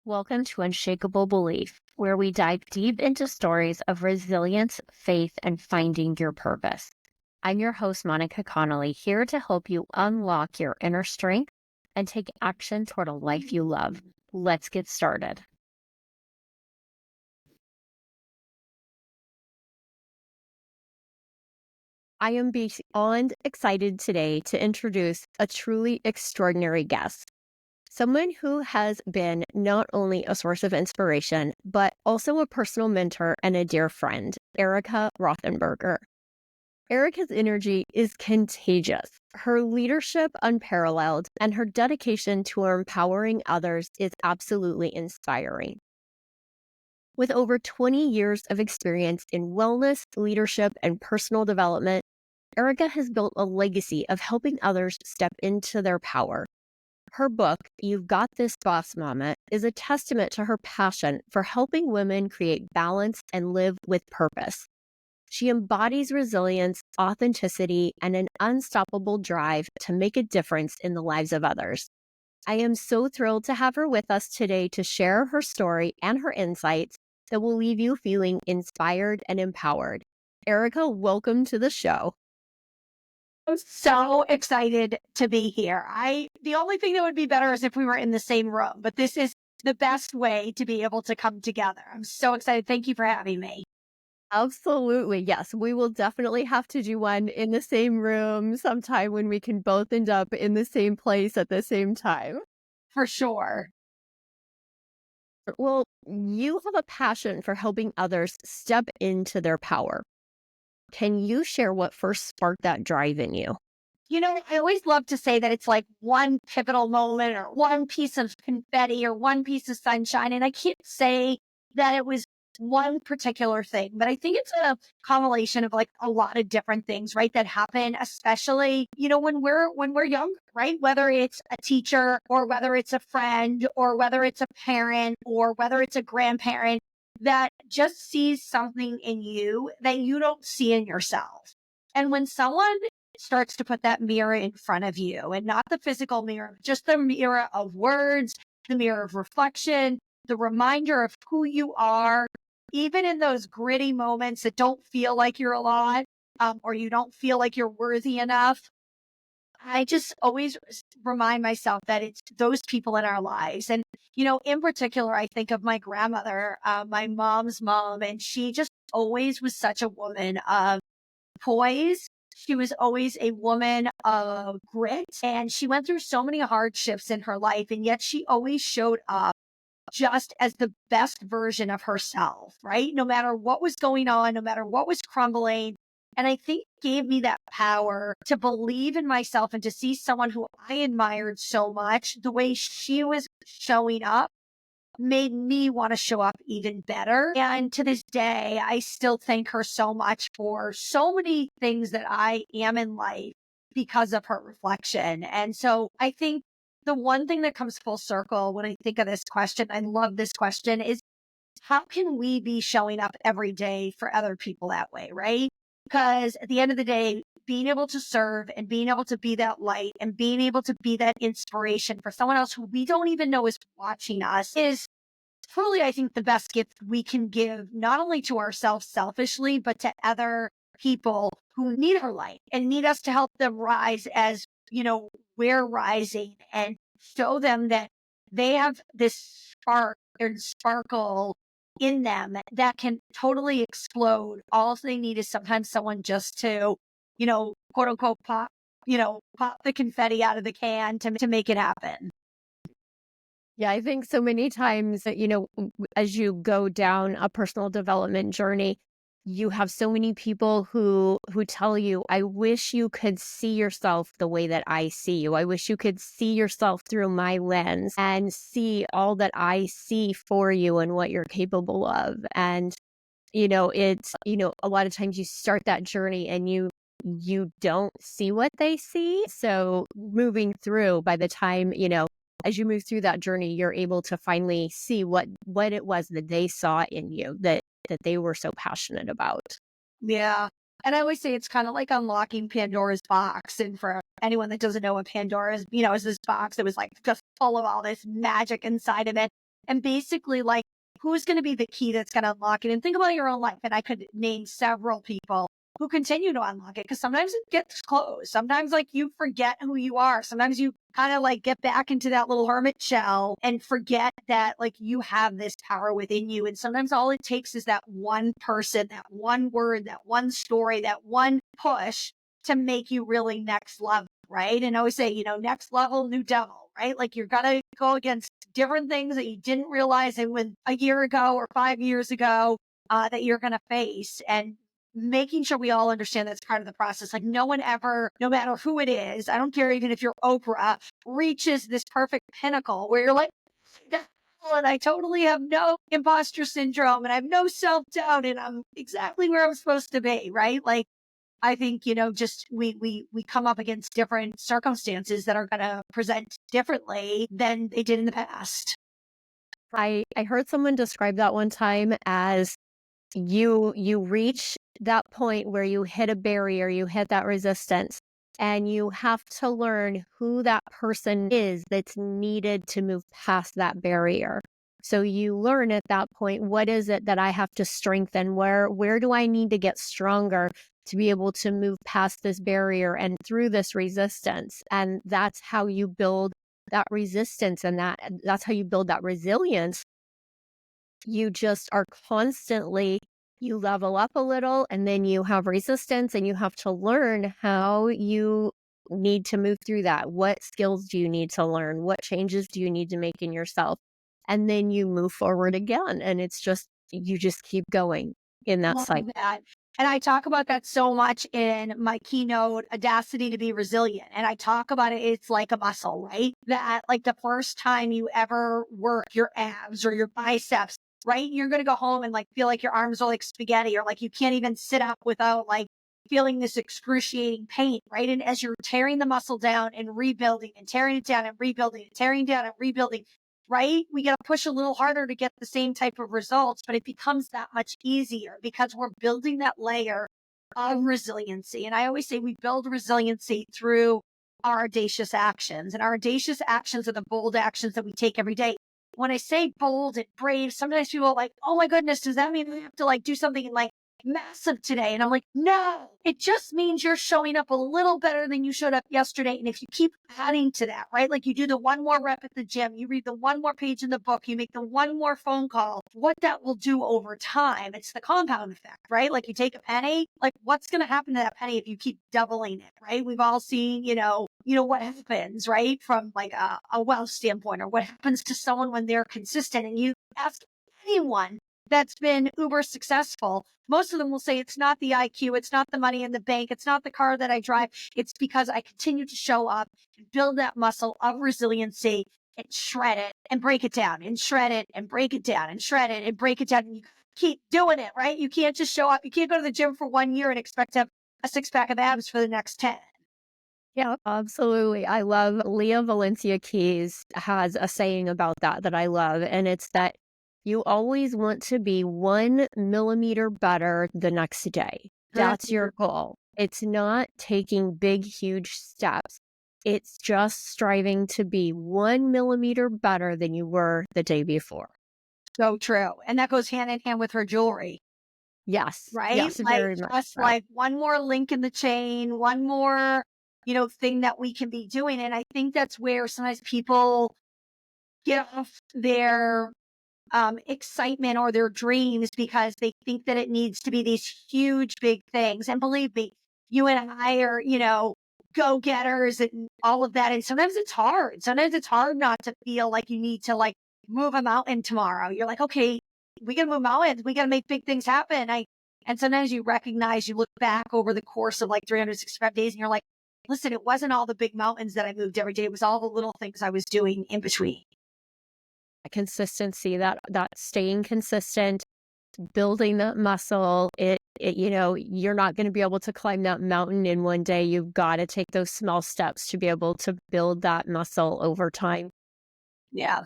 Welcome to Unshakeable Belief, where we dive deep into stories of resilience, faith, and finding your purpose. I'm your host, Monica Connolly, here to help you unlock your inner strength and take action toward a life you love. Let's get started. I am beyond excited today to introduce a truly extraordinary guest. Someone who has been not only a source of inspiration, but also a personal mentor and a dear friend, Erika Rothenberger. Erika's energy is contagious. Her leadership unparalleled, and her dedication to empowering others is absolutely inspiring. With over 20 years of experience in wellness, leadership, and personal development, Erika has built a legacy of helping others step into their power. Her book, You've Got This Boss Mama, is a testament to her passion for helping women create balance and live with purpose. She embodies resilience, authenticity, and an unstoppable drive to make a difference in the lives of others. I am so thrilled to have her with us today to share her story and her insights that will leave you feeling inspired and empowered. Erika, welcome to the show. I'm so excited to be here. The only thing that would be better is if we were in the same room, but this is the best way to be able to come together. I'm so excited. Thank you for having me. Absolutely. Yes, we will definitely have to do one in the same room sometime when we can both end up in the same place at the same time. For sure. Well, you have a passion for helping others step into their power. Can you share what first sparked that drive in you? I always love to say that it's like one pivotal moment or one piece of confetti or one piece of sunshine. And I can't say that it was one particular thing, but I think it's a combination of like a lot of different things, right? That happen, especially, when we're young, right? Whether it's a teacher or whether it's a friend or whether it's a parent or whether it's a grandparent that just sees something in you that you don't see in yourself. And when someone starts to put that mirror in front of you and not the physical mirror, just the mirror of words, the mirror of reflection, the reminder of who you are, even in those gritty moments that don't feel like you're a lot, or you don't feel like you're worthy enough. I just always remind myself that it's those people in our lives. And, in particular, I think of my grandmother, my mom's mom, and she just always was such a woman of poise. She was always a woman of grit, and she went through so many hardships in her life, and yet she always showed up just as the best version of herself, right? No matter what was going on, no matter what was crumbling. And I think it gave me that power to believe in myself and to see someone who I admired so much, the way she was showing up made me want to show up even better. And to this day, I still thank her so much for so many things that I am in life because of her reflection. And so I think the one thing that comes full circle when I think of this question, I love this question, is how can we be showing up every day for other people that way, right? Because at the end of the day, being able to serve and being able to be that light and being able to be that inspiration for someone else who we don't even know is watching us is truly, I think, the best gift we can give, not only to ourselves selfishly, but to other people who need our light and need us to help them rise as, we're rising, and show them that they have this spark and sparkle in them that can totally explode. All they need is sometimes someone just to, quote unquote, pop the confetti out of the can to make it happen. Yeah, I think so many times that, as you go down a personal development journey, you have so many people who tell you, I wish you could see yourself the way that I see you. I wish you could see yourself through my lens and see all that I see for you and what you're capable of. And, it's, a lot of times you start that journey and you don't see what they see. So moving through, by the time, as you move through that journey, you're able to finally see what it was that they saw in you that they were so passionate about. Yeah. And I always say it's kind of like unlocking Pandora's box. And for anyone that doesn't know what Pandora is, is this box that was like just full of all this magic inside of it. and basically like, who's going to be the key that's going to unlock it? And think about your own life. And I could name several people who continue to unlock it, because sometimes it gets closed. Sometimes like you forget who you are. Sometimes you kind of like get back into that little hermit shell and forget that like you have this power within you. And sometimes all it takes is that one person, that one word, that one story, that one push to make you really next level. Right. And I always say, next level, new devil, right? Like you're going to go against different things that you didn't realize it when a year ago or 5 years ago that you're going to face. And making sure we all understand that's part of the process. Like no one ever, no matter who it is, I don't care even if you're Oprah, reaches this perfect pinnacle where you're like, and I totally have no imposter syndrome and I have no self-doubt and I'm exactly where I'm supposed to be, right? Like I think, just we come up against different circumstances that are going to present differently than they did in the past. I heard someone describe that one time as you reach that point where you hit a barrier, you hit that resistance, and you have to learn who that person is that's needed to move past that barrier. So you learn at that point, what is it that I have to strengthen? Where do I need to get stronger to be able to move past this barrier and through this resistance? And that's how you build that resistance, and that's how you build that resilience. You just are constantly, you level up a little and then you have resistance and you have to learn how you need to move through that. What skills do you need to learn? What changes do you need to make in yourself? And then you move forward again. And it's just, you just keep going in that Love cycle. that. And I talk about that so much in my keynote, Audacity to be Resilient. And I talk about it, it's like a muscle, right? That like the first time you ever work your abs or your biceps, right? You're going to go home and like feel like your arms are like spaghetti, or like you can't even sit up without like feeling this excruciating pain, right? And as you're tearing the muscle down and rebuilding and tearing it down and rebuilding and tearing down and rebuilding, right? We got to push a little harder to get the same type of results, but it becomes that much easier because we're building that layer of resiliency. And I always say we build resiliency through our audacious actions, and our audacious actions are the bold actions that we take every day. When I say bold and brave, sometimes people are like, oh my goodness, does that mean we have to like do something like massive today? And I'm like, no, it just means you're showing up a little better than you showed up yesterday. And if you keep adding to that, right? Like you do the one more rep at the gym, you read the one more page in the book, you make the one more phone call, what that will do over time, it's the compound effect, right? Like you take a penny, like what's going to happen to that penny if you keep doubling it, right? We've all seen, what happens, right? From like a wealth standpoint, or what happens to someone when they're consistent. And you ask anyone that's been uber successful, most of them will say it's not the IQ, it's not the money in the bank, it's not the car that I drive. It's because I continue to show up and build that muscle of resiliency and shred it and break it down and shred it and break it down and shred it and break it down. And you keep doing it, right? You can't just show up. You can't go to the gym for 1 year and expect to have a 6 pack of abs for the next 10. Yeah, absolutely. I love Leah Valencia Keys has a saying about that I love. And it's that you always want to be 1 millimeter better the next day. That's your goal. It's not taking big, huge steps. It's just striving to be 1 millimeter better than you were the day before. So true. And that goes hand in hand with her jewelry, Yes. right? Yes, Like very much just so. like one more link in the chain, one more, thing that we can be doing. And I think that's where sometimes people get off their excitement or their dreams because they think that it needs to be these huge, big things. And believe me, you and I are, go getters and all of that. And sometimes it's hard. Sometimes it's hard not to feel like you need to like move a mountain tomorrow. You're like, okay, we got to move mountains. We got to make big things happen. And sometimes you recognize, you look back over the course of like 365 days and you're like, listen, it wasn't all the big mountains that I moved every day. It was all the little things I was doing in between. Consistency, that staying consistent, building that muscle, you're not going to be able to climb that mountain in one day. You've got to take those small steps to be able to build that muscle over time. Yeah.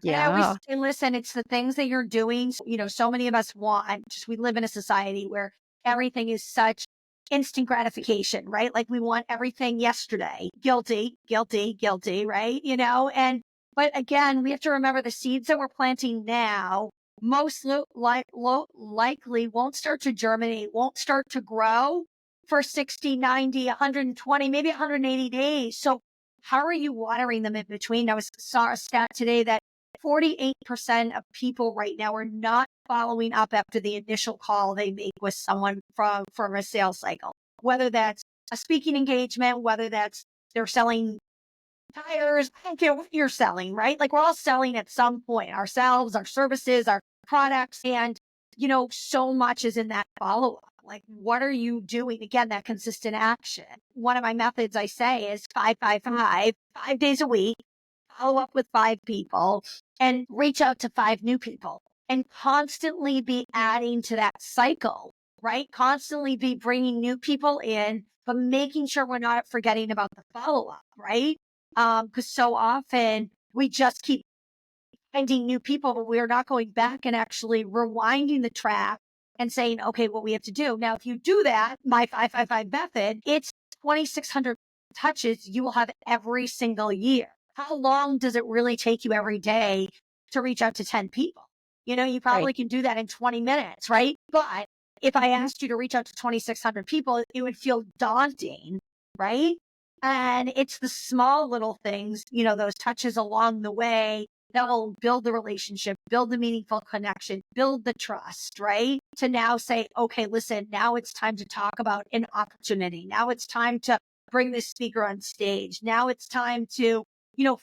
And I always Yeah. say, listen, it's the things that you're doing. So many of us we live in a society where everything is such instant gratification, right? Like we want everything yesterday. Guilty, guilty, guilty, right? And But again, we have to remember the seeds that we're planting now most likely won't start to germinate, won't start to grow for 60, 90, 120, maybe 180 days. So how are you watering them in between? I saw a stat today that 48% of people right now are not following up after the initial call they make with someone from a sales cycle, whether that's a speaking engagement, whether that's they're selling tires. I don't care what you're selling, right? Like we're all selling at some point ourselves, our services, our products. And, so much is in that follow up. Like, what are you doing? Again, that consistent action. One of my methods I say is 5, 5, 5, 5 days a week, follow up with 5 people and reach out to 5 new people and constantly be adding to that cycle, right? Constantly be bringing new people in, but making sure we're not forgetting about the follow up, right? Because so often we just keep finding new people, but we're not going back and actually rewinding the track and saying, okay, what we have to do. Now, if you do that, my 5, 5, 5 method, it's 2,600 touches you will have every single year. How long does it really take you every day to reach out to 10 people? You Right. probably can do that in 20 minutes, right? But if I asked you to reach out to 2,600 people, it would feel daunting, right? And it's the small little things, those touches along the way that will build the relationship, build the meaningful connection, build the trust, right? To now say, okay, listen, now it's time to talk about an opportunity. Now it's time to bring this speaker on stage. Now it's time to,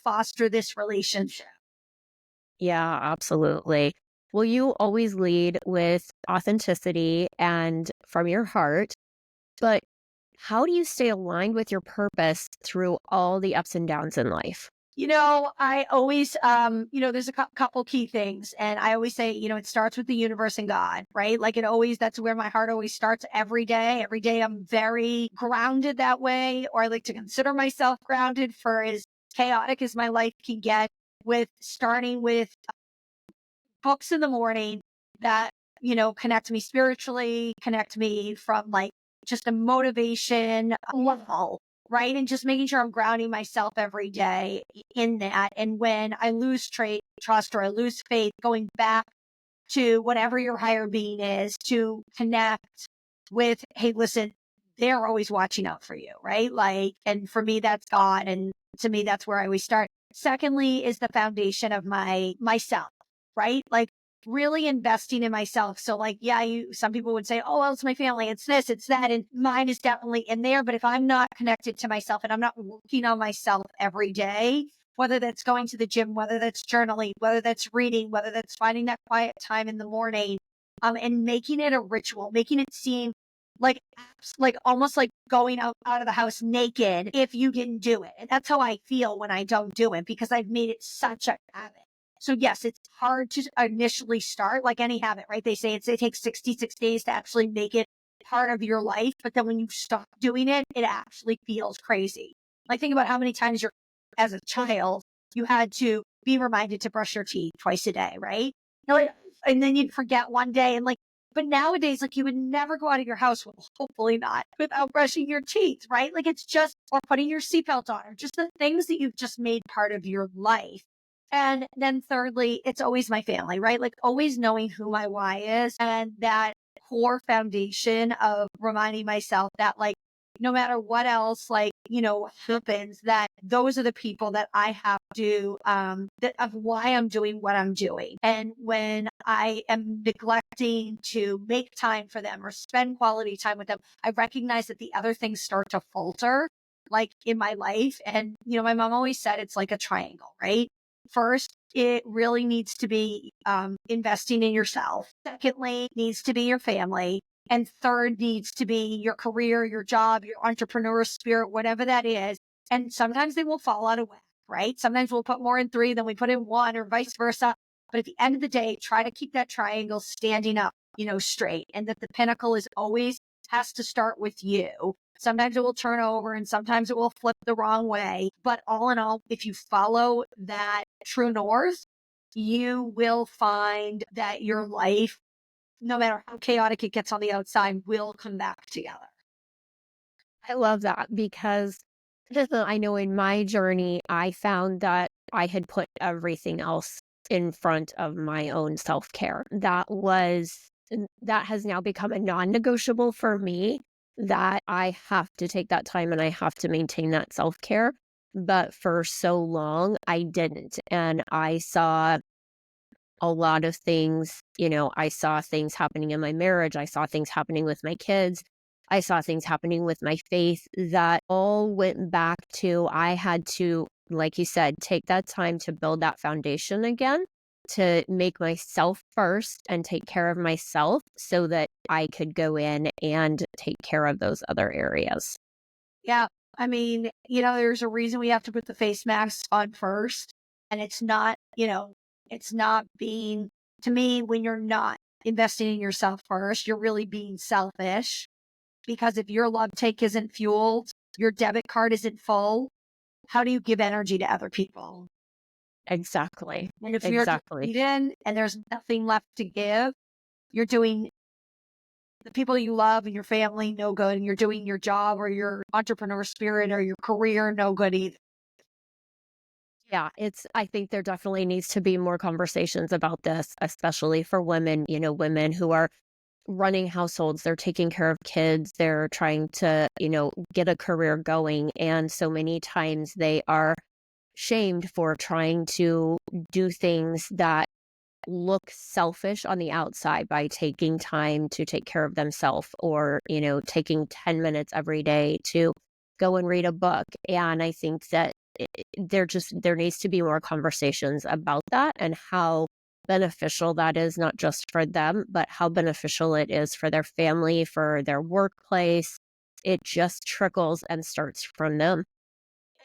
foster this relationship. Yeah, absolutely. Well, you always lead with authenticity and from your heart, but how do you stay aligned with your purpose through all the ups and downs in life? I always, there's a couple key things. And I always say, it starts with the universe and God, right? Like that's where my heart always starts every day. Every day I'm very grounded that way, or I like to consider myself grounded for as chaotic as my life can get, with starting with books in the morning that, connect me spiritually, connect me from like just a motivation level, right? And just making sure I'm grounding myself every day in that. And when I lose trust or I lose faith, going back to whatever your higher being is to connect with, hey, listen, they're always watching out for you, right? Like, and for me, that's God. And to me, that's where I always start. Secondly, is the foundation of myself, right? Like really investing in myself. So like, yeah, some people would say, oh, well, it's my family, it's this, it's that. And mine is definitely in there. But if I'm not connected to myself and I'm not working on myself every day, whether that's going to the gym, whether that's journaling, whether that's reading, whether that's finding that quiet time in the morning, and making it a ritual, making it seem like almost like going out of the house naked if you didn't do it. And that's how I feel when I don't do it, because I've made it such a habit. So yes, it's hard to initially start like any habit, right? They say it takes 66 days to actually make it part of your life. But then when you stop doing it, it actually feels crazy. Like think about how many times as a child, you had to be reminded to brush your teeth twice a day, right? Like, and then you'd forget one day and like, but nowadays, like you would never go out of your house, well, hopefully not, without brushing your teeth, right? Like it's just, or putting your seatbelt on, or just the things that you've just made part of your life. And then thirdly, it's always my family, right? Like always knowing who my why is, and that core foundation of reminding myself that like, no matter what else, like, happens, that those are the people that I have to, that of why I'm doing what I'm doing. And when I am neglecting to make time for them or spend quality time with them, I recognize that the other things start to falter, like in my life. And, my mom always said it's like a triangle, right? First, it really needs to be investing in yourself. Secondly, needs to be your family. And third needs to be your career, your job, your entrepreneur spirit, whatever that is. And sometimes they will fall out of whack, right? Sometimes we'll put more in 3 than we put in 1 or vice versa. But at the end of the day, try to keep that triangle standing up, straight. And that the pinnacle is always has to start with you. Sometimes it will turn over and sometimes it will flip the wrong way. But all in all, if you follow that true north, you will find that your life, no matter how chaotic it gets on the outside, will come back together. I love that because I know in my journey, I found that I had put everything else in front of my own self-care. That has now become a non-negotiable for me, that I have to take that time and I have to maintain that self-care. But for so long, I didn't. And I saw a lot of things, I saw things happening in my marriage. I saw things happening with my kids. I saw things happening with my faith that all went back to I had to, like you said, take that time to build that foundation again, to make myself first and take care of myself so that I could go in and take care of those other areas. Yeah. I mean, there's a reason we have to put the face mask on first. And it's not being, to me, when you're not investing in yourself first, you're really being selfish. Because if your love tank isn't fueled, your debit card isn't full, how do you give energy to other people? Exactly. And if you're Exactly. depleted and there's nothing left to give, you're doing the people you love and your family no good, and you're doing your job or your entrepreneur spirit or your career no good either. Yeah, I think there definitely needs to be more conversations about this, especially for women, women who are running households, they're taking care of kids, they're trying to, get a career going. And so many times they are shamed for trying to do things that look selfish on the outside by taking time to take care of themselves, or, taking 10 minutes every day to go and read a book. And I think that there needs to be more conversations about that and how beneficial that is, not just for them, but how beneficial it is for their family, for their workplace. It just trickles and starts from them.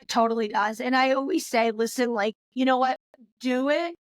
It totally does. And I always say, listen, like, you know what? Do it.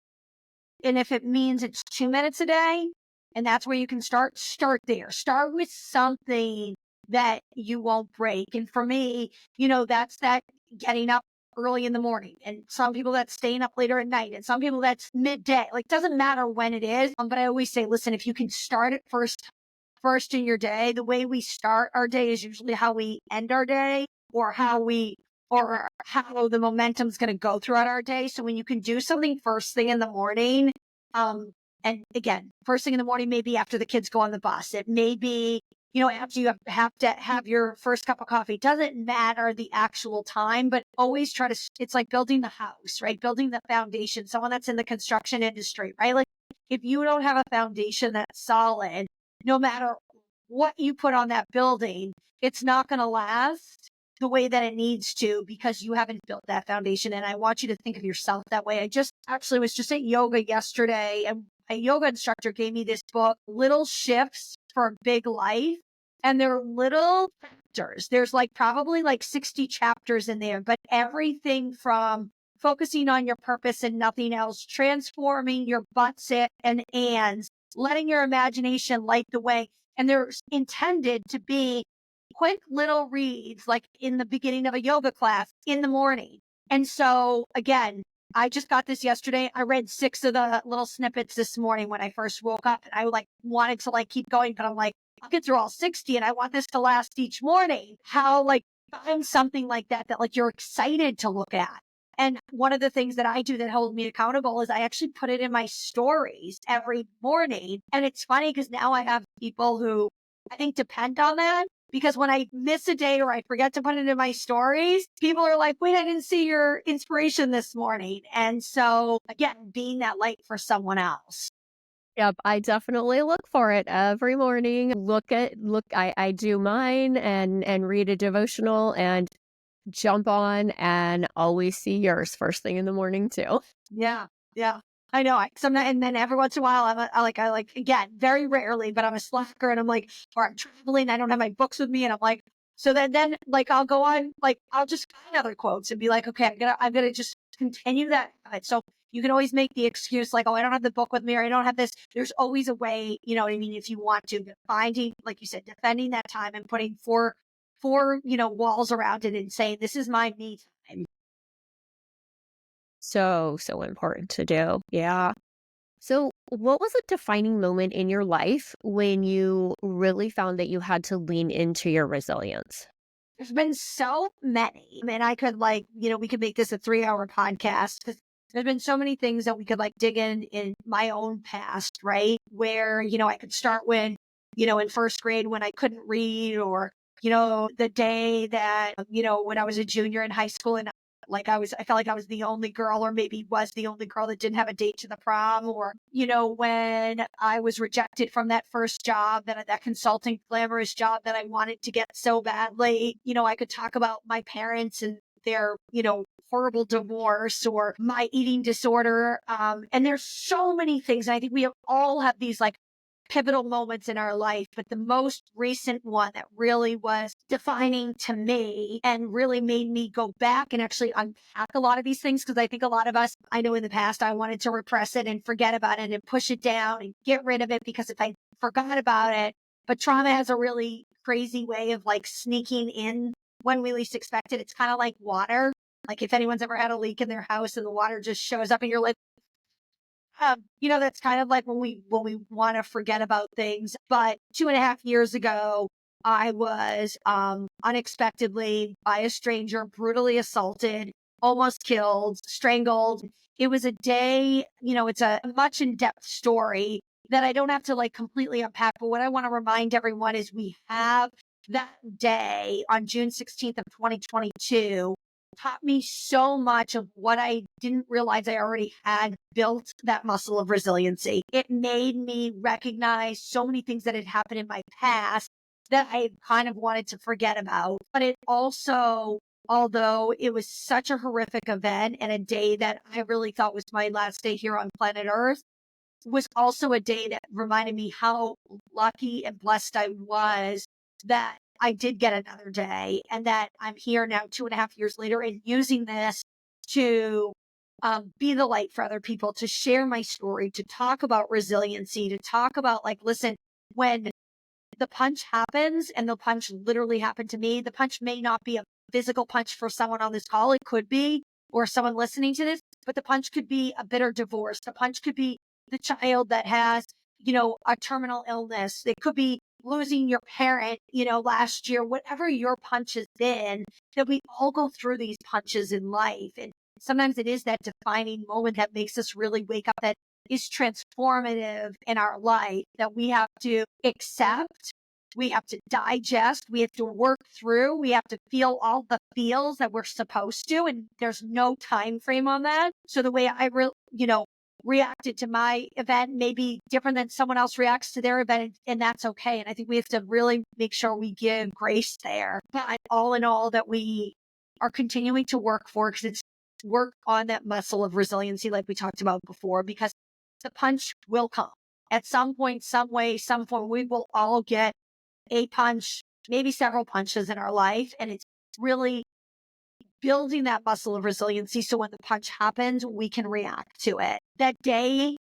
And if it means it's 2 minutes a day, and that's where you can start there. Start with something that you won't break. And for me, that's that getting up early in the morning. And some people that's staying up later at night. And some people that's midday. Like, doesn't matter when it is. But I always say, listen, if you can start it first in your day, the way we start our day is usually how we end our day, or how the momentum's going to go throughout our day. So when you can do something first thing in the morning, um, and again, first thing in the morning, maybe after the kids go on the bus, it may be, after you have to have your first cup of coffee. It doesn't matter the actual time, but always try to, it's like building the house, right? Building the foundation, someone that's in the construction industry, right? Like, if you don't have a foundation that's solid, no matter what you put on that building, it's not going to last the way that it needs to, because you haven't built that foundation. And I want you to think of yourself that way. I just actually was just at yoga yesterday, and a yoga instructor gave me this book, Little Shifts for a Big Life. And they're little chapters. There's like probably like 60 chapters in there, but everything from focusing on your purpose and nothing else, transforming your butts and ands, letting your imagination light the way. And they're intended to be quick little reads, like in the beginning of a yoga class in the morning. And so again, I just got this yesterday. I read 6 of the little snippets this morning when I first woke up, and I like wanted to like keep going, but I'm like, I'll get through all 60 and I want this to last each morning. How, like, find something like that like you're excited to look at. And one of the things that I do that holds me accountable is I actually put it in my stories every morning. And it's funny because now I have people who I think depend on that, because when I miss a day or I forget to put it in my stories, people are like, wait, I didn't see your inspiration this morning. And so again, being that light for someone else. Yep, I definitely look for it every morning. I do mine and read a devotional and jump on and always see yours first thing in the morning too. Yeah. Yeah. I know. Sometimes, and then every once in a while, I like, again, very rarely, but I'm a slacker, and I'm like, or I'm traveling, I don't have my books with me. And I'm like, so then like, I'll go on, like, I'll just find other quotes and be like, okay, I'm going to just continue that. So you can always make the excuse like, oh, I don't have the book with me, or I don't have this. There's always a way, you know what I mean? If you want to, but finding, like you said, defending that time and putting four, walls around it and saying, this is my me time. So, so important to do. Yeah. So, what was a defining moment in your life when you really found that you had to lean into your resilience? There's been so many. And I could, like, we could make this a 3-hour podcast. there's been so many things that we could like dig in my own past, right? Where, I could start when, in first grade when I couldn't read, or, the day that, when I was a junior in high school and I felt like I was the only girl, or maybe was the only girl that didn't have a date to the prom, or, when I was rejected from that first job, that consulting glamorous job that I wanted to get so badly. I could talk about my parents and their, horrible divorce, or my eating disorder. And there's so many things. And I think we all have these like pivotal moments in our life, but the most recent one that really was defining to me and really made me go back and actually unpack a lot of these things. Because I think a lot of us, I know in the past, I wanted to repress it and forget about it and push it down and get rid of it because if I forgot about it, but trauma has a really crazy way of like sneaking in when we least expect it. It's kind of like water. Like if anyone's ever had a leak in their house and the water just shows up and you're like, that's kind of like when we want to forget about things. But 2.5 years ago, I was unexpectedly by a stranger brutally assaulted, almost killed, strangled. It was a day, it's a much in-depth story that I don't have to like completely unpack. But what I want to remind everyone is we have that day on June 16th of 2022 taught me so much of what I didn't realize I already had built that muscle of resiliency. It made me recognize so many things that had happened in my past that I kind of wanted to forget about. But it also, although it was such a horrific event and a day that I really thought was my last day here on planet Earth, was also a day that reminded me how lucky and blessed I was that I did get another day and that I'm here now 2.5 years later and using this to be the light for other people, to share my story, to talk about resiliency, to talk about like, listen, when the punch happens, and the punch literally happened to me, the punch may not be a physical punch for someone on this call. It could be, or someone listening to this, but the punch could be a bitter divorce. The punch could be the child that has, a terminal illness. It could be losing your parent, last year, whatever your punch has been, that we all go through these punches in life. And sometimes it is that defining moment that makes us really wake up, that is transformative in our life, that we have to accept, we have to digest, we have to work through, we have to feel all the feels that we're supposed to, and there's no time frame on that. So the way I reacted to my event may be different than someone else reacts to their event, and that's okay. And I think we have to really make sure we give grace there. But all in all, that we are continuing to work for, because it's work on that muscle of resiliency, like we talked about before, because the punch will come at some point, some way, some form. We will all get a punch, maybe several punches in our life. And it's really building that muscle of resiliency. So when the punch happens, we can react to it. That day,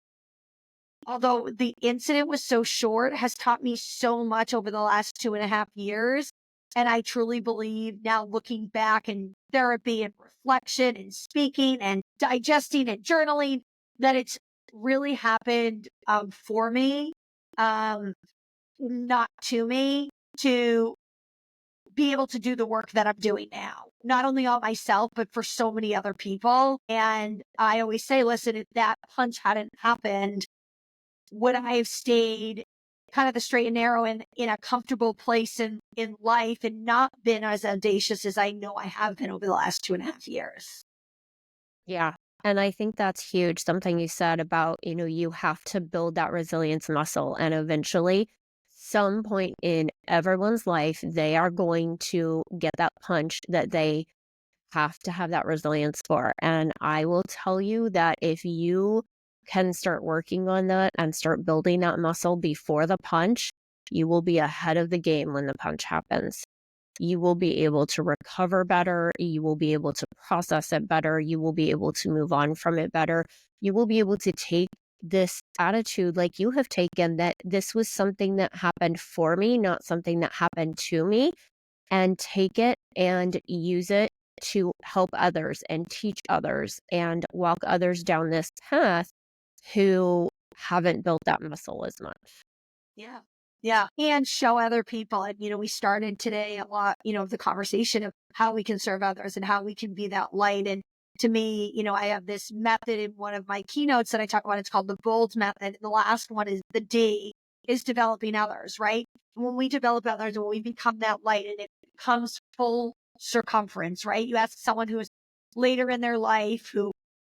although the incident was so short, has taught me so much over the last 2.5 years. And I truly believe now, looking back in therapy and reflection and speaking and digesting and journaling, that it's really happened for me, not to me, to be able to do the work that I'm doing now, not only on myself, but for so many other people. And I always say, listen, if that punch hadn't happened, would I have stayed kind of the straight and narrow in a comfortable place in life and not been as audacious as I know I have been over the last 2.5 years? Yeah. And I think that's huge. Something you said about, you have to build that resilience muscle. And eventually, some point in everyone's life, they are going to get that punch that they have to have that resilience for. And I will tell you that if you can start working on that and start building that muscle before the punch, you will be ahead of the game when the punch happens. You will be able to recover better. You will be able to process it better. You will be able to move on from it better. You will be able to take this attitude like you have taken, that this was something that happened for me, not something that happened to me, and take it and use it to help others and teach others and walk others down this path who haven't built that muscle as much. Yeah. Yeah. And show other people. And, we started today a lot, of the conversation of how we can serve others and how we can be that light. And to me, I have this method in one of my keynotes that I talk about. It's called the bold method. The last one is the D, is developing others, right? When we develop others, when we become that light and it becomes full circumference, right? You ask someone who is later in their life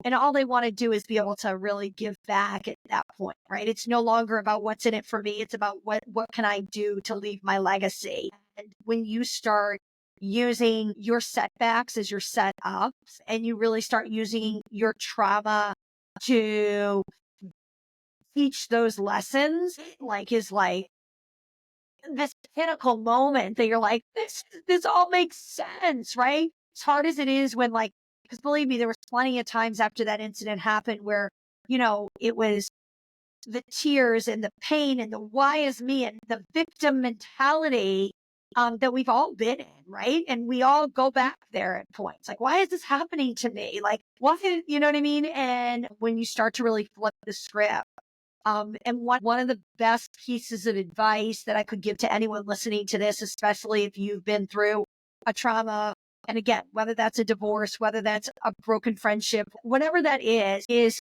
and all they want to do is be able to really give back at that point, right? It's no longer about what's in it for me. It's about what can I do to leave my legacy. And when you start using your setbacks as your setups and you really start using your trauma to teach those lessons, is like this pinnacle moment that you're like, this all makes sense, right? As hard as it is when because believe me, there was plenty of times after that incident happened where, it was the tears and the pain and the why is me and the victim mentality that we've all been in, right? And we all go back there at points. Like, why is this happening to me? Like, why, you know what I mean? And when you start to really flip the script, and one of the best pieces of advice that I could give to anyone listening to this, especially if you've been through a trauma, and again, whether that's a divorce, whether that's a broken friendship, whatever that is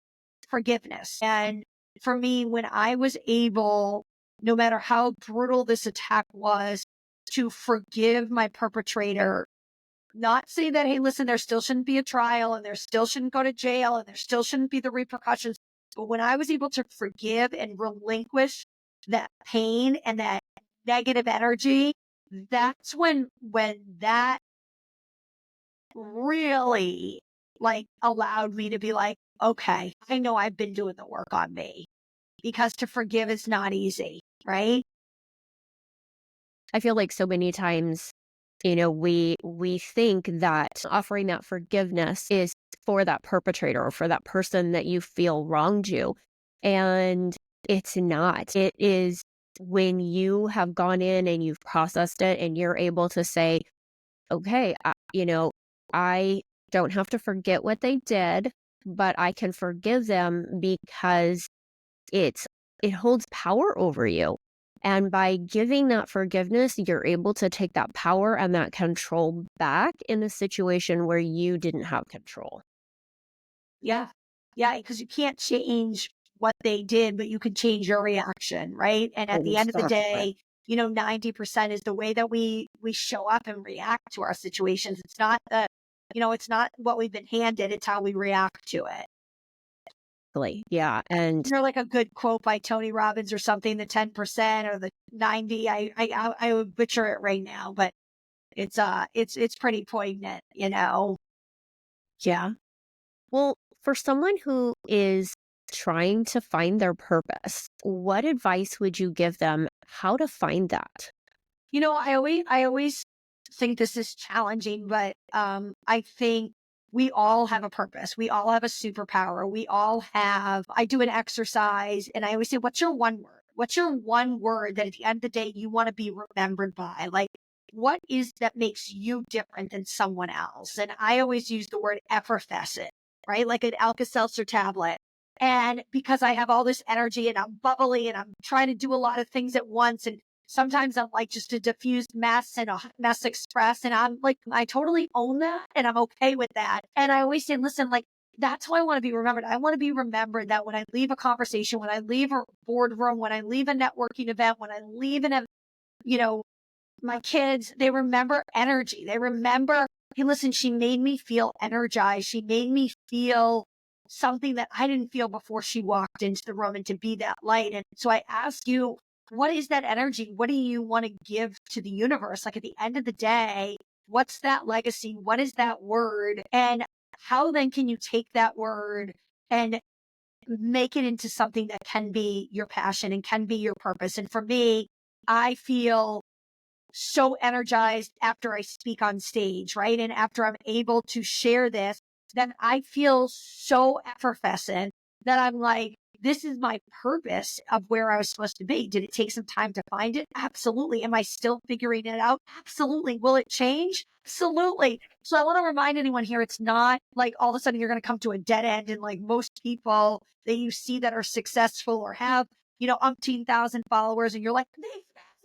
forgiveness. And for me, when I was able, no matter how brutal this attack was, to forgive my perpetrator, not say that, hey, listen, there still shouldn't be a trial and there still shouldn't go to jail and there still shouldn't be the repercussions. But when I was able to forgive and relinquish that pain and that negative energy, that's when that really allowed me to be like, okay, I know I've been doing the work on me, because to forgive is not easy, right? I feel like so many times, we think that offering that forgiveness is for that perpetrator or for that person that you feel wronged you. And it's not. It is when you have gone in and you've processed it and you're able to say, okay, I don't have to forget what they did, but I can forgive them because it's it holds power over you. And by giving that forgiveness, you're able to take that power and that control back in a situation where you didn't have control. Yeah. Yeah. Because you can't change what they did, but you can change your reaction, right? And at the end of the Exactly. day, 90% is the way that we show up and react to our situations. It's not it's not what we've been handed, it's how we react to it. Yeah. And Like a good quote by Tony Robbins or something, the 10% or the 90. I would butcher it right now, but it's pretty poignant. yeah. Well, for someone who is trying to find their purpose, what advice would you give them how to find that? I always think this is challenging, but I think we all have a purpose. We all have a superpower. I do an exercise and I always say, what's your one word? What's your one word that at the end of the day you want to be remembered by? Like, what is that makes you different than someone else? And I always use the word effervescent, right? Like an Alka-Seltzer tablet. And because I have all this energy and I'm bubbly and I'm trying to do a lot of things at once, and sometimes I'm like just a diffused mess and a hot mess express. And I'm like, I totally own that and I'm okay with that. And I always say, listen, that's how I want to be remembered. I want to be remembered that when I leave a conversation, when I leave a boardroom, when I leave a networking event, when I leave you know, my kids, they remember energy. They remember, hey, listen, she made me feel energized. She made me feel something that I didn't feel before she walked into the room, and to be that light. And so I ask you, what is that energy? What do you want to give to the universe? Like, at the end of the day, what's that legacy? What is that word? And how then can you take that word and make it into something that can be your passion and can be your purpose? And for me, I feel so energized after I speak on stage, right? And after I'm able to share this, then I feel so effervescent that I'm like, this is my purpose of where I was supposed to be. Did it take some time to find it? Absolutely. Am I still figuring it out? Absolutely. Will it change? Absolutely. So I want to remind anyone here, it's not like all of a sudden you're going to come to a dead end. And like most people that you see that are successful or have, umpteen thousand followers, and you're like,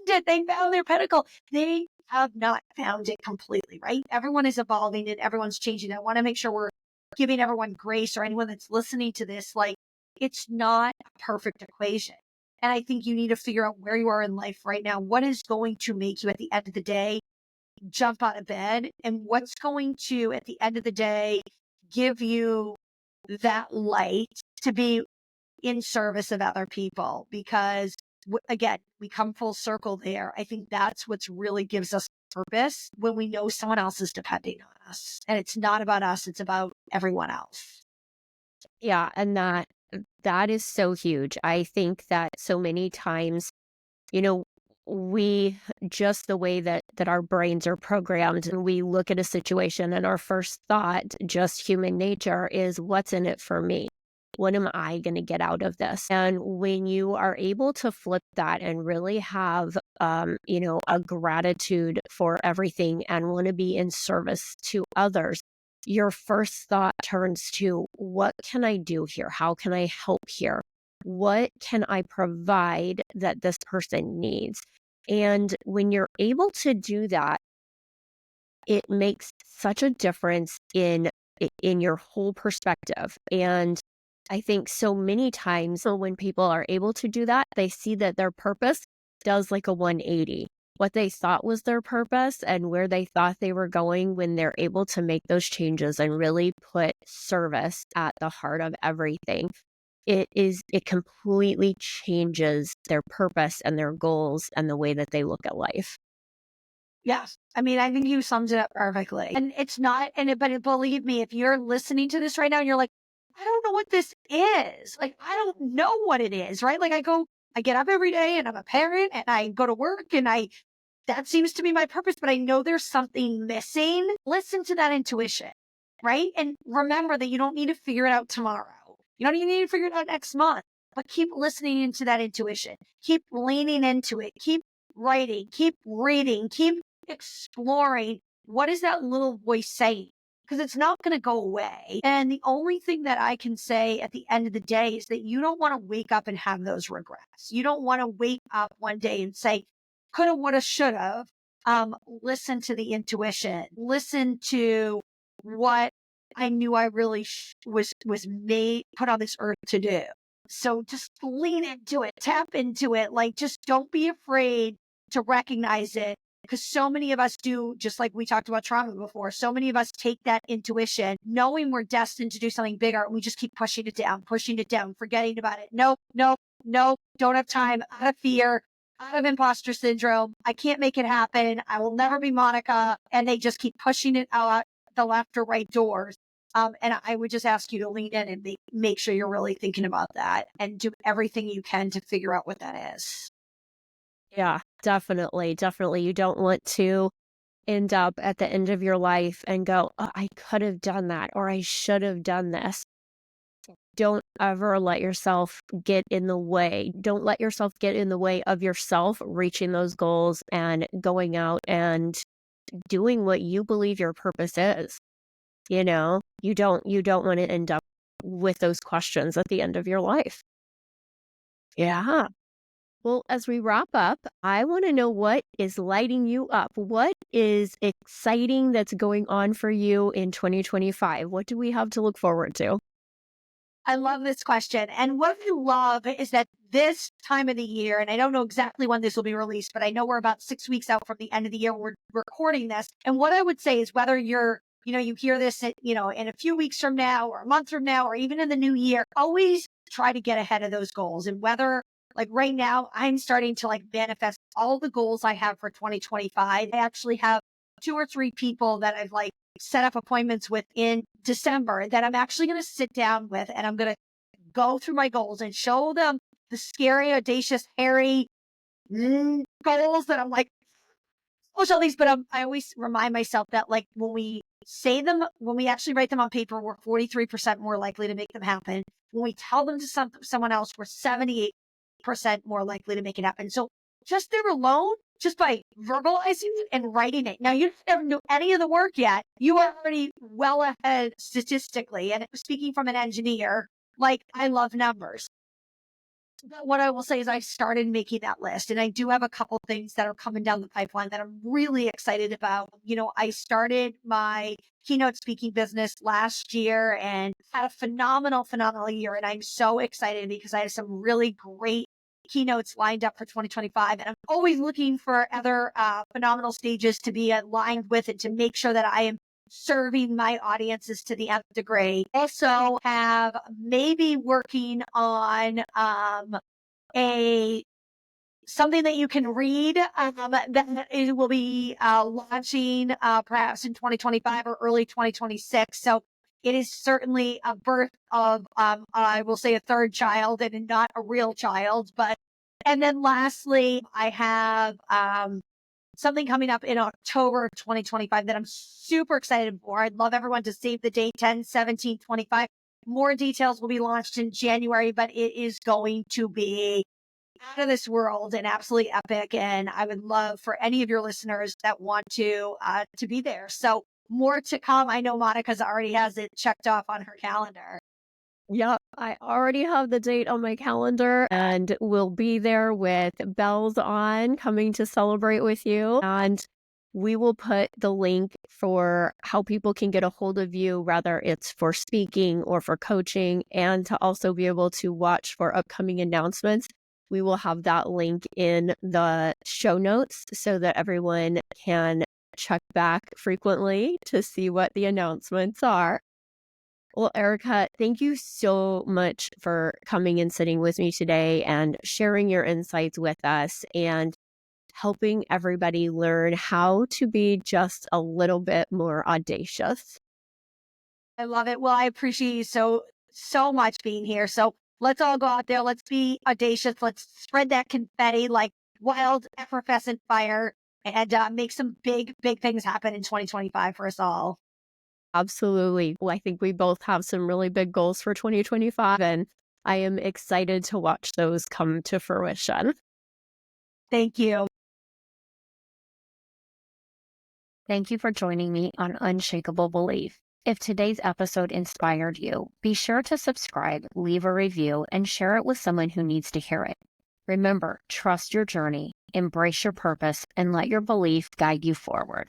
they found their pinnacle. They have not found it completely, right? Everyone is evolving and everyone's changing. I want to make sure we're giving everyone grace or anyone that's listening to this, like, it's not a perfect equation. And I think you need to figure out where you are in life right now. What is going to make you at the end of the day jump out of bed? And what's going to, at the end of the day, give you that light to be in service of other people? Because again, we come full circle there. I think that's what's really gives us purpose when we know someone else is depending on us. And it's not about us, it's about everyone else. Yeah, and that is so huge. I think that so many times, you know, we just the way that our brains are programmed, and we look at a situation and our first thought, just human nature, is what's in it for me? What am I going to get out of this? And when you are able to flip that and really have, a gratitude for everything and want to be in service to others, your first thought turns to, what can I do here? How can I help here? What can I provide that this person needs? And when you're able to do that, it makes such a difference in your whole perspective. And I think so many times, so when people are able to do that, they see that their purpose does like a 180. What they thought was their purpose and where they thought they were going, when they're able to make those changes and really put service at the heart of everything, it completely changes their purpose and their goals and the way that they look at life. Yes. I mean, I think you summed it up perfectly. And it's not, believe me, if you're listening to this right now and you're like, I don't know what this is. Like, I don't know what it is, right? Like, I get up every day and I'm a parent and I go to work and that seems to be my purpose, but I know there's something missing. Listen to that intuition, right? And remember that you don't need to figure it out tomorrow. You don't even need to figure it out next month, but keep listening into that intuition. Keep leaning into it. Keep writing, keep reading, keep exploring. What is that little voice saying? Because it's not going to go away. And the only thing that I can say at the end of the day is that you don't want to wake up and have those regrets. You don't want to wake up one day and say, coulda, woulda, shoulda. Listen to the intuition. Listen to what I knew I really was made, put on this earth to do. So just lean into it, tap into it. Like, just don't be afraid to recognize it, because so many of us do, just like we talked about trauma before, so many of us take that intuition, knowing we're destined to do something bigger, and we just keep pushing it down, forgetting about it. Nope, nope, nope, don't have time, out of fear, out of imposter syndrome. I can't make it happen. I will never be Monica. And they just keep pushing it out the left or right doors. And I would just ask you to lean in and make sure you're really thinking about that and do everything you can to figure out what that is. Yeah, definitely. Definitely. You don't want to end up at the end of your life and go, "Oh, I could have done that, or I should have done this." Don't ever let yourself get in the way. Don't let yourself get in the way of yourself reaching those goals and going out and doing what you believe your purpose is. You don't want to end up with those questions at the end of your life. Yeah. Well, as we wrap up, I want to know, what is lighting you up? What is exciting that's going on for you in 2025? What do we have to look forward to? I love this question. And what I love is that this time of the year, and I don't know exactly when this will be released, but I know we're about 6 weeks out from the end of the year. We're recording this. And what I would say is, whether you hear this, in a few weeks from now or a month from now, or even in the new year, always try to get ahead of those goals. And whether, like, right now, I'm starting to, like, manifest all the goals I have for 2025. I actually have 2 or 3 people that I've, like, set up appointments with in December that I'm actually going to sit down with, and I'm going to go through my goals and show them the scary, audacious, hairy goals that I'm like, I'll show these. But I always remind myself that, like, when we say them, when we actually write them on paper, we're 43% more likely to make them happen. When we tell them to someone else, we're 78% more likely to make it happen. So just there alone, just by verbalizing it and writing it. Now, you don't do any of the work yet. You are already well ahead statistically. And speaking from an engineer, like, I love numbers. But what I will say is I started making that list, and I do have a couple things that are coming down the pipeline that I'm really excited about. I started my keynote speaking business last year and had a phenomenal year. And I'm so excited because I have some really great keynotes lined up for 2025. And I'm always looking for other phenomenal stages to be aligned with and to make sure that I am serving my audiences to the nth degree. Also have maybe working on a something that you can read that it will be launching perhaps in 2025 or early 2026. So it is certainly a birth of, I will say, a third child and not a real child. And then lastly, I have something coming up in October of 2025 that I'm super excited for. I'd love everyone to save the date 10/17/25. More details will be launched in January, but it is going to be out of this world and absolutely epic. And I would love for any of your listeners that want to be there. So more to come. I know Monica's already has it checked off on her calendar. Yep, I already have the date on my calendar and we'll be there with bells on, coming to celebrate with you. And we will put the link for how people can get a hold of you, whether it's for speaking or for coaching, and to also be able to watch for upcoming announcements. We will have that link in the show notes so that everyone can check back frequently to see what the announcements are. Well, Erika, thank you so much for coming and sitting with me today and sharing your insights with us and helping everybody learn how to be just a little bit more audacious. I love it. Well, I appreciate you so much being here. So let's all go out there. Let's be audacious. Let's spread that confetti like wild, effervescent fire and make some big things happen in 2025 for us all. Absolutely. Well, I think we both have some really big goals for 2025, and I am excited to watch those come to fruition. Thank you. Thank you for joining me on Unshakable Belief. If today's episode inspired you, be sure to subscribe, leave a review, and share it with someone who needs to hear it. Remember, trust your journey, embrace your purpose, and let your belief guide you forward.